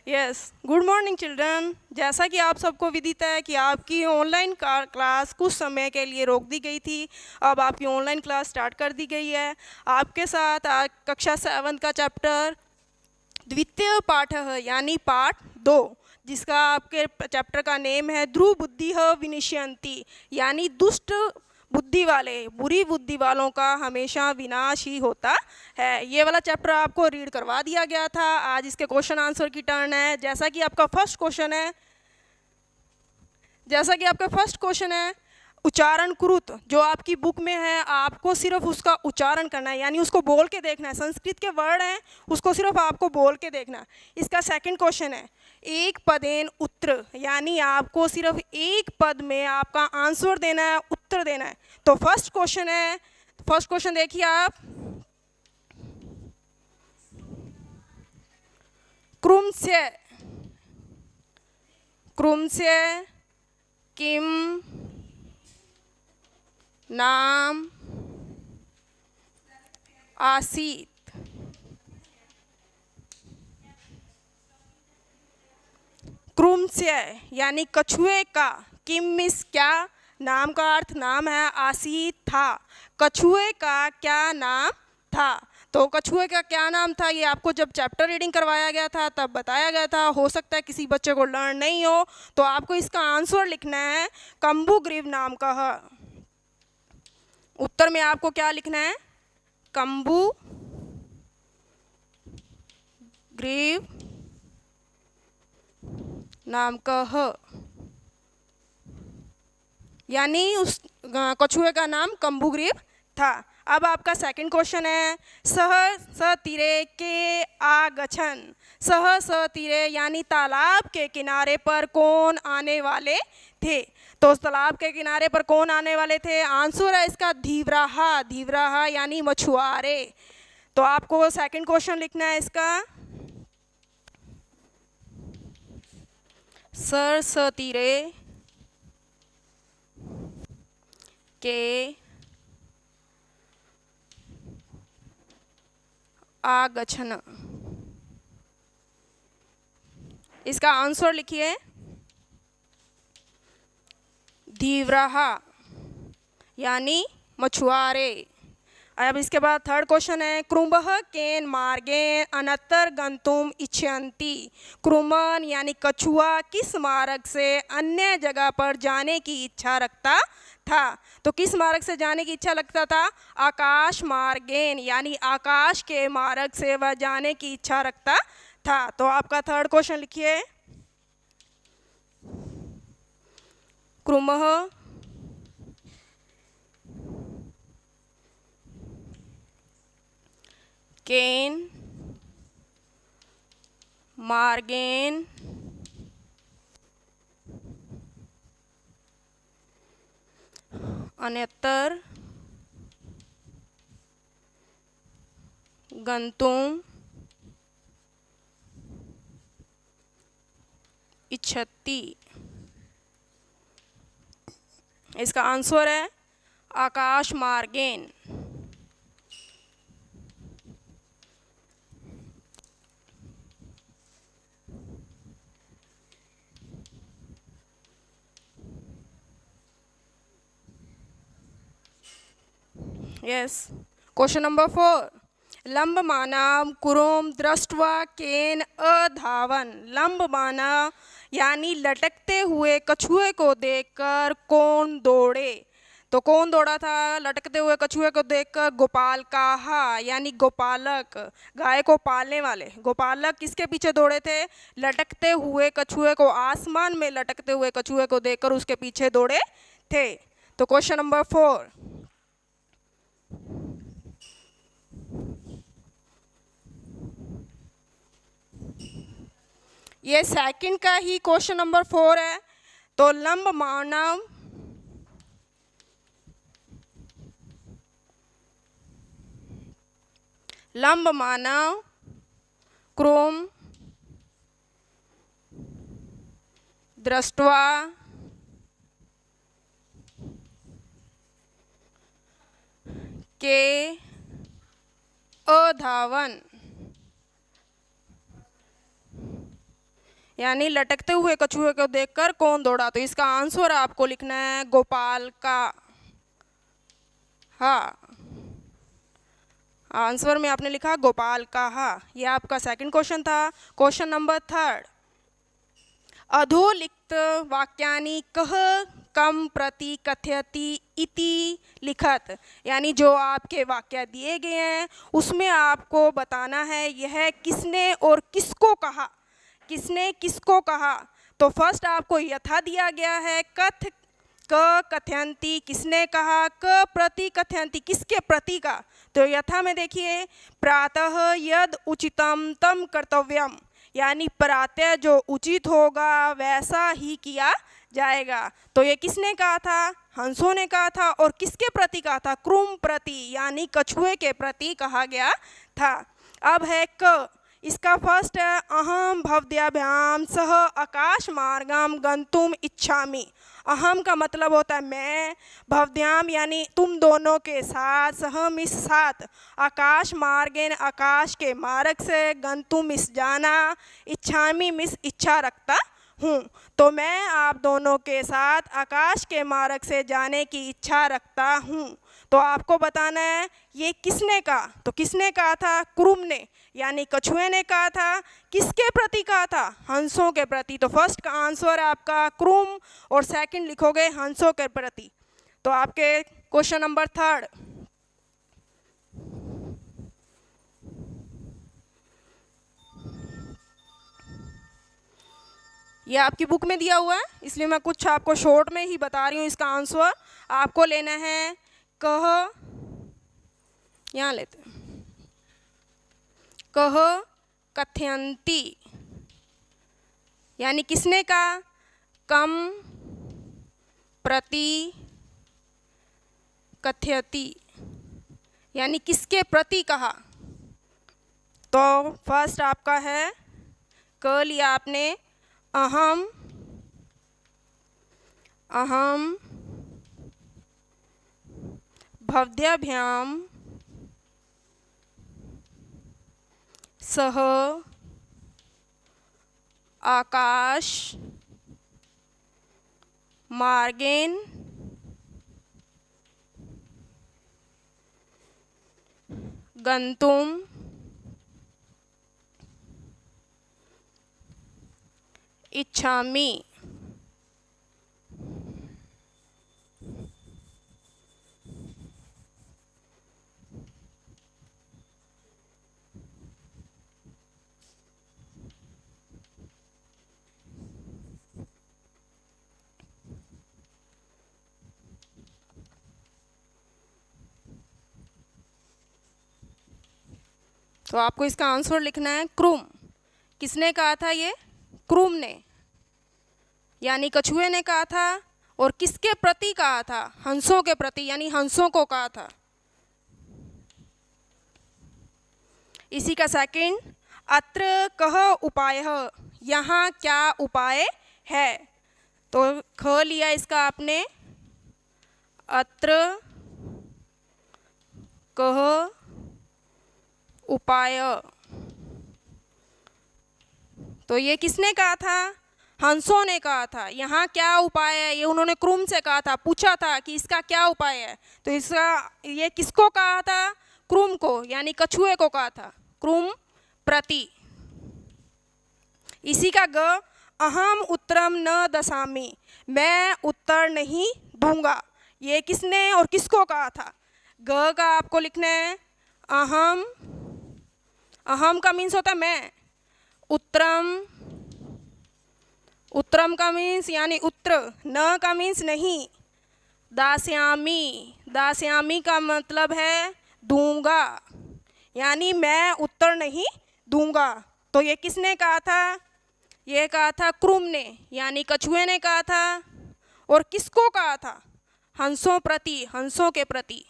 Yes, good morning children. जैसा कि आप सबको विदित है कि आपकी ऑनलाइन क्लास कुछ समय के लिए रोक दी गई थी। अब आपकी ऑनलाइन क्लास स्टार्ट कर दी गई है। आपके साथ आज कक्षा 7 का चैप्टर द्वितीय पाठ है, यानी पाठ 2, जिसका आपके चैप्टर का नेम है ध्रुव बुद्धि विनिश्यन्ति, यानी दुष्ट बुद्धि वाले, बुरी बुद्धि वालों का हमेशा विनाश ही होता है। ये वाला चैप्टर आपको रीड करवा दिया गया था। आज इसके क्वेश्चन आंसर की टर्न है। जैसा कि आपका फर्स्ट क्वेश्चन है उच्चारण कृत, जो आपकी बुक में है, आपको सिर्फ उसका उच्चारण करना है, यानी उसको बोल के देखना है। संस्कृत के वर्ड हैं, उसको सिर्फ आपको बोल के देखना है। इसका सेकंड क्वेश्चन है एक पदेन उत्तर, यानी आपको सिर्फ एक पद में आपका आंसर देना है, उत्तर देना है। तो फर्स्ट क्वेश्चन देखिए आप। क्रुमस्य किम नाम आसीत। क्रुमस्य यानी कछुए का, किम मीन्स क्या, नाम का अर्थ नाम है, आसीत था, कछुए का क्या नाम था। तो कछुए का क्या नाम था, ये आपको जब चैप्टर रीडिंग करवाया गया था तब बताया गया था। हो सकता है किसी बच्चे को लर्न नहीं हो, तो आपको इसका आंसर लिखना है कंबुग्रीव नाम का है। उत्तर में आपको क्या लिखना है, कंबुग्रीव नाम का है, यानी उस कछुए का नाम कंबुग्रीव था। अब आपका सेकंड क्वेश्चन है सह तीरे के आगछन। सह तीरे यानी तालाब के किनारे पर कौन आने वाले थे। तो तालाब के किनारे पर कौन आने वाले थे, आंसर है इसका धीवराहा यानी मछुआरे। तो आपको सेकंड क्वेश्चन लिखना है इसका सर तीरे के आगछन। इसका आंसर लिखिए धीवराहा यानी मछुआरे। अब इसके बाद थर्ड क्वेश्चन है कृम्भः केन मार्गेण अन्यत्र गन्तुम इच्छन्ति। कृमन यानी कछुआ किस मार्ग से अन्य जगह पर जाने की इच्छा रखता था। तो किस मार्ग से जाने की इच्छा रखता था, आकाश मार्गेन, यानी आकाश के मार्ग से वह जाने की इच्छा रखता था। तो आपका थर्ड क्वेश्चन लिखिए कृमः केन मार्गेन अन्यत्र गन्तुम इच्छति। इसका आंसर है आकाश मार्गेन। यस, क्वेश्चन नंबर 4 लंबमानम कुरुम दृष्ट्वा केन अधावन। लंबमानव यानी लटकते हुए कछुए को देखकर कौन दौड़े। तो कौन दौड़ा था लटकते हुए कछुए को देखकर, गोपाल काहा यानी गोपालक, गाय को पालने वाले गोपालक किसके पीछे दौड़े थे, लटकते हुए कछुए को, आसमान में लटकते हुए कछुए को देखकर उसके पीछे दौड़े थे। तो क्वेश्चन नंबर 4 ये सेकंड का ही क्वेश्चन नंबर 4 है। तो लंबमानव क्रोम दृष्ट्वा के अधावन। यानी लटकते हुए कछुए को देखकर कौन दौड़ा? तो इसका आंसर आपको लिखना है गोपाल का। हाँ, आंसर में आपने लिखा गोपाल का। हाँ, ये आपका सेकंड क्वेश्चन था। क्वेश्चन नंबर थर्ड, अधोलिखित वाक्यानि कः कम प्रति कथयति इति लिखत। यानी जो आपके वाक्य दिए गए हैं उसमें आपको बताना है यह किसने और किसको कहा, किसने किसको कहा। तो फर्स्ट आपको यथा दिया गया है, कथ क कथयंती किसने कहा, क प्रति कथयंती किसके प्रति का। तो यथा में देखिए, प्रातः यद उचितम तम कर्तव्यम, यानी प्रातः जो उचित होगा वैसा ही किया जाएगा। तो ये किसने कहा था? हंसों ने कहा था। और किसके प्रति कहा था? क्रुम प्रति, यानी कछुए के प्रति कहा गया था। अब है क, इसका फर्स्ट है अहम भवद्भ्याम सह आकाश मार्गम गंतुम इच्छामि। अहम का मतलब होता है मैं, भवद्भ्याम यानी तुम दोनों के साथ, सह मिस साथ, आकाश मार्गेन आकाश के मार्ग से, गंतुम मिस जाना, इच्छामि मिस इच्छा रखता हूँ। तो मैं आप दोनों के साथ आकाश के मार्ग से जाने की इच्छा रखता हूँ। तो आपको बताना है ये किसने कहा। तो किसने कहा था? क्रुम ने, यानी कछुए ने कहा था। किसके प्रति कहा था? हंसों के प्रति। तो फर्स्ट का आंसर आपका क्रुम और सेकंड लिखोगे हंसों के प्रति। तो आपके क्वेश्चन नंबर थर्ड, ये आपकी बुक में दिया हुआ है इसलिए मैं कुछ आपको शॉर्ट में ही बता रही हूँ। इसका आंसर आपको लेना है कह, यहाँ लेते हैं, कह कथयंती, यानी किसने कहा? कम प्रति कथयति, यानी किसके प्रति कहा। तो फर्स्ट आपका है क लिया आपने, अहम, अहम भवद्भ्याम सह आकाश मार्गेन गंतुम इच्छामि। तो आपको इसका आंसर लिखना है क्रुम। किसने कहा था? ये क्रुम ने, यानी कछुए ने कहा था। और किसके प्रति कहा था? हंसों के प्रति, यानी हंसों को कहा था। इसी का सेकंड, अत्र कह उपायः, यहाँ क्या उपाय है। तो ख लिया इसका आपने, अत्र कह उपाय। तो ये किसने कहा था? हंसों ने कहा था। यहाँ क्या उपाय है, ये उन्होंने क्रुम से कहा था, पूछा था कि इसका क्या उपाय है। तो इसका ये किसको कहा था? क्रुम को, यानी कछुए को कहा था, क्रुम प्रति। इसी का ग, अहम उत्तरम न दशामि, मैं उत्तर नहीं दूंगा। ये किसने और किसको कहा था? ग का आपको लिखना है अहम, अहम का मीन्स होता है मैं, उत्तरम, उत्तरम का मीन्स यानी उत्तर, न का मीन्स नहीं, दास्यामी, दास्यामी का मतलब है दूंगा, यानी मैं उत्तर नहीं दूंगा। तो ये किसने कहा था? ये कहा था क्रुम ने, यानी कछुए ने कहा था। और किसको कहा था? हंसों प्रति, हंसों के प्रति।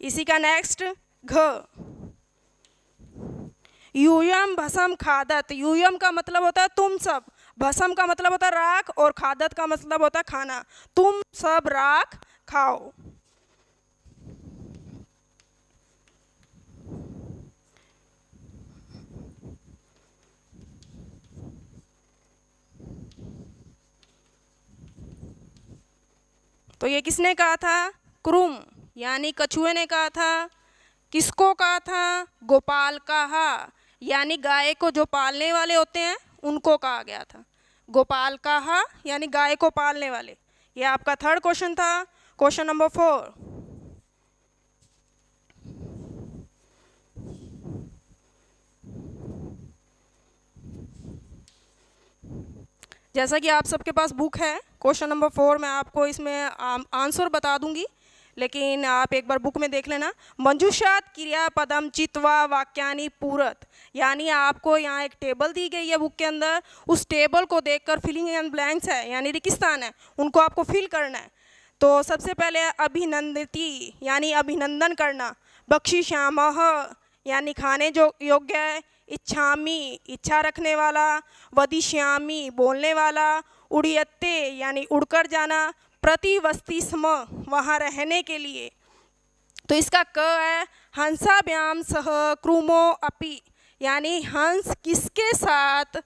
इसी का नेक्स्ट घ, यूयम भसम खादत। यूयम का मतलब होता है तुम सब, भसम का मतलब होता है राख, और खादत का मतलब होता है खाना। तुम सब राख खाओ। तो ये किसने कहा था? क्रूम यानी कछुए ने कहा था। किसको कहा था? गोपाल कहा यानी गाय को जो पालने वाले होते हैं उनको कहा गया था। गोपाल कहा यानी गाय को पालने वाले। ये आपका थर्ड क्वेश्चन था। क्वेश्चन नंबर 4, जैसा कि आप सबके पास बुक है, क्वेश्चन नंबर 4 मैं आपको इसमें आंसर बता दूंगी, लेकिन आप एक बार बुक में देख लेना। मंजूषात क्रियापदम चित्वा वाक्यानि पूरत, यानी आपको यहाँ एक टेबल दी गई है बुक के अंदर। उस टेबल को देखकर फिलिंग इन ब्लैंक्स है यानी रिक्तस्थान है, उनको आपको फिल करना है। तो सबसे पहले अभिनंदती यानी अभिनंदन करना। बक्षिष्यामः यानी खाने जो योग्य है। इच्छामि इच्छा रखने वाला। वदिष्यामि बोलने वाला। उड़ीयते यानी उड़कर जाना। प्रतिवस्ति स्म वहाँ रहने के लिए। तो इसका क है हंसाभ्याम सह क्रूमो अपि, यानी हंस किसके साथ?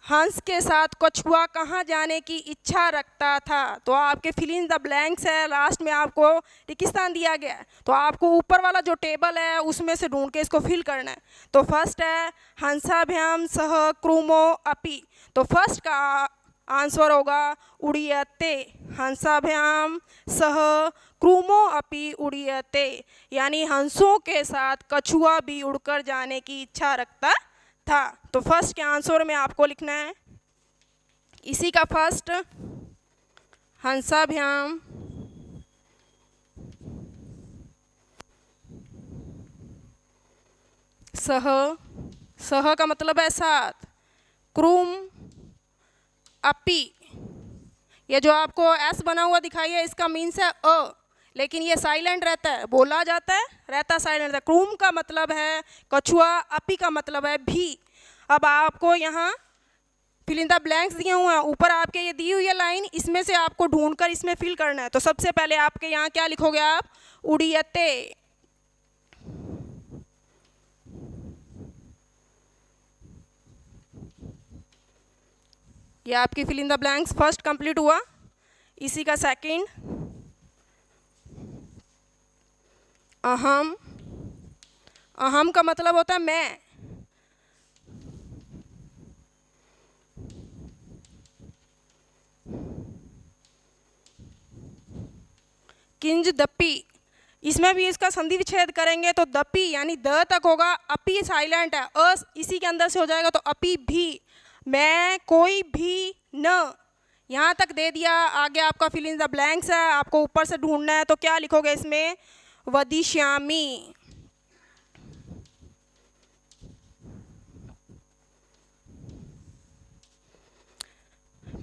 हंस के साथ कछुआ कहाँ जाने की इच्छा रखता था? तो आपके फिल इन द ब्लैंक्स है, लास्ट में आपको रिक्तस्थान दिया गया है, तो आपको ऊपर वाला जो टेबल है उसमें से ढूंढ के इसको फिल करना है। तो फर्स्ट है हंसाभ्याम सह क्रूमो अपि, तो फर्स्ट का आंसर होगा उड़ीयते। हंसाभ्याम सह क्रूमो अपि उड़ीयते, यानी हंसों के साथ कछुआ भी उड़कर जाने की इच्छा रखता था। तो फर्स्ट के आंसर में आपको लिखना है इसी का फर्स्ट, हंसाभ्याम सह, सह का मतलब है साथ, क्रूम अपि, ये जो आपको एस बना हुआ दिखाई है इसका मीन्स है अ, लेकिन ये साइलेंट रहता है, बोला जाता है, रहता साइलेंट रहता है। क्रूम का मतलब है कछुआ, अपी का मतलब है भी। अब आपको यहाँ फिल इन द ब्लैंक्स दिए हुए हैं, ऊपर आपके ये दी हुई है लाइन, इसमें से आपको ढूंढकर इसमें फिल करना है। तो सबसे पहले आपके यहाँ क्या लिखोगे आप? उड़ीयते। ये आपकी fill in the blanks first complete हुआ। इसी का सेकंड, अहम। अहम का मतलब होता है मैं। किंज दपी, इसमें भी इसका संधि विच्छेद करेंगे तो दपी यानी द तक होगा, अपी साइलेंट है, अ इसी के अंदर से हो जाएगा, तो अपी भी, मैं कोई भी न, यहाँ तक दे दिया। आगे आपका फिल इन द ब्लैंक्स है, आपको ऊपर से ढूंढना है। तो क्या लिखोगे इसमें? वदिष्यामि।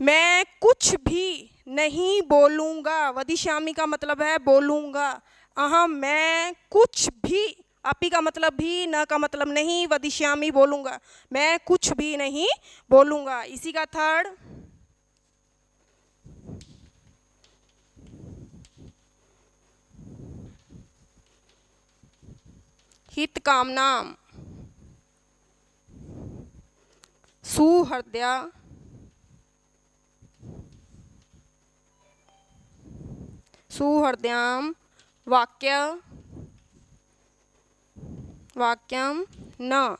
मैं कुछ भी नहीं बोलूँगा, वदिष्यामि का मतलब है बोलूँगा। अहम मैं कुछ भी, अपी का मतलब भी, न का मतलब नहीं, वदिष्यामि बोलूँगा, मैं कुछ भी नहीं बोलूँगा। इसी का थर्ड, हित कामनाम। सुहृदया, सुहृदयाम वाक्य, वाक्यम न।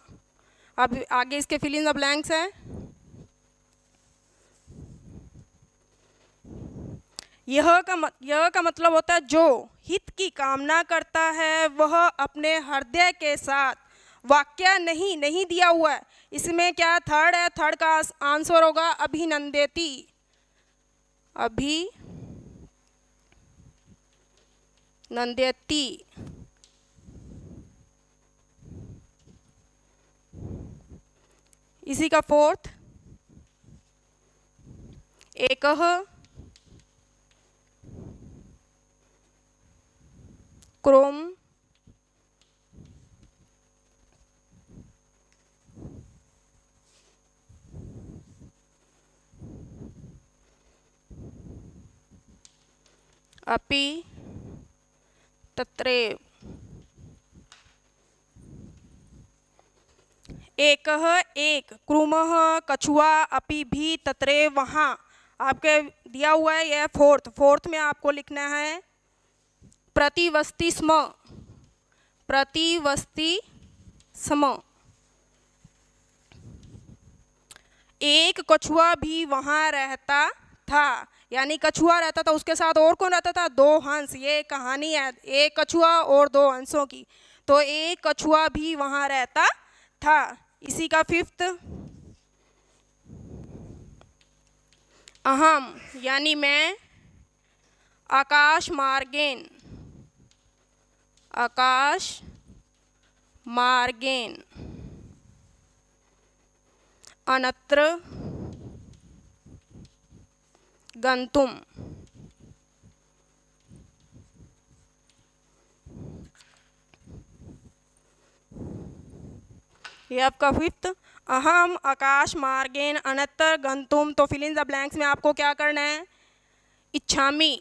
अब आगे इसके फिल इन द ब्लैंक्स है। यह का मतलब होता है जो हित की कामना करता है वह अपने हृदय के साथ। वाक्य नहीं, नहीं दिया हुआ है इसमें, क्या थर्ड है, थर्ड का आंसर होगा अभिनंदेति। अभिनंदेति। इसी का फोर्थ, एकः क्रोम अपि तत्रैव। एकः एक, क्रूमः कछुआ, अपि भी, तत्रैव वहाँ। आपके दिया हुआ है यह फोर्थ में आपको लिखना है प्रतिवस्ती स्म, प्रतिवस्ती स्म। एक कछुआ भी वहाँ रहता था, यानी कछुआ रहता था, उसके साथ और कौन रहता था? 2 हंस। ये कहानी है एक कछुआ और 2 हंसों की, तो एक कछुआ भी वहाँ रहता था। इसी का 5th अहम यानी मैं, आकाश मार्गेन, आकाश मार्गेन, अन्यत्र गंतुम। ये आपका 5th अहम आकाश मार्गेन अन्यत्र गंतुम। तो फिल इन द ब्लैंक्स में आपको क्या करना है? इच्छामि,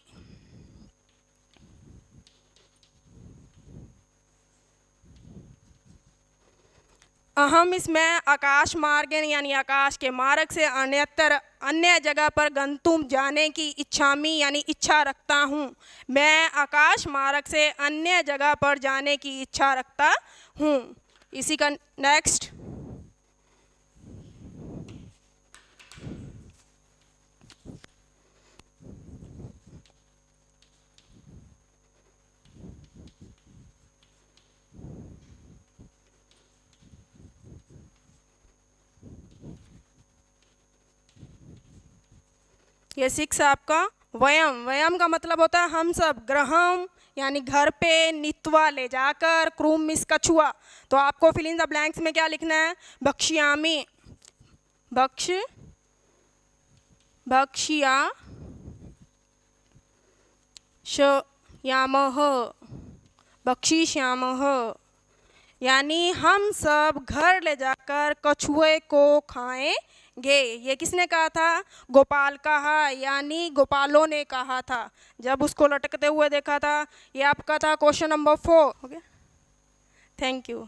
अहम इसमें आकाश मार्गेन यानी आकाश के मार्ग से, अन्यत्र अन्य जगह पर, गंतुम जाने की, इच्छामि यानी इच्छा रखता हूँ। मैं आकाश मार्ग से अन्य जगह पर जाने की इच्छा रखता हूँ। इसी का नेक्स्ट ये 6 आपका वयम। वयम का मतलब होता है हम सब। ग्रहम यानी घर पे, नित्वा ले जाकर, क्रूम मिस कछुआ। तो आपको फिल इन द ब्लैंक्स में क्या लिखना है? भक्ष्यामि, भक्ष, भक्ष्या श्यामः, भक्षिष्यामः यानी हम सब घर ले जाकर कछुए को खाएंगे। ये किसने कहा था? गोपाल कहा, यानी गोपालों ने कहा था जब उसको लटकते हुए देखा था। ये आपका था क्वेश्चन नंबर 4। हो गया, थैंक यू।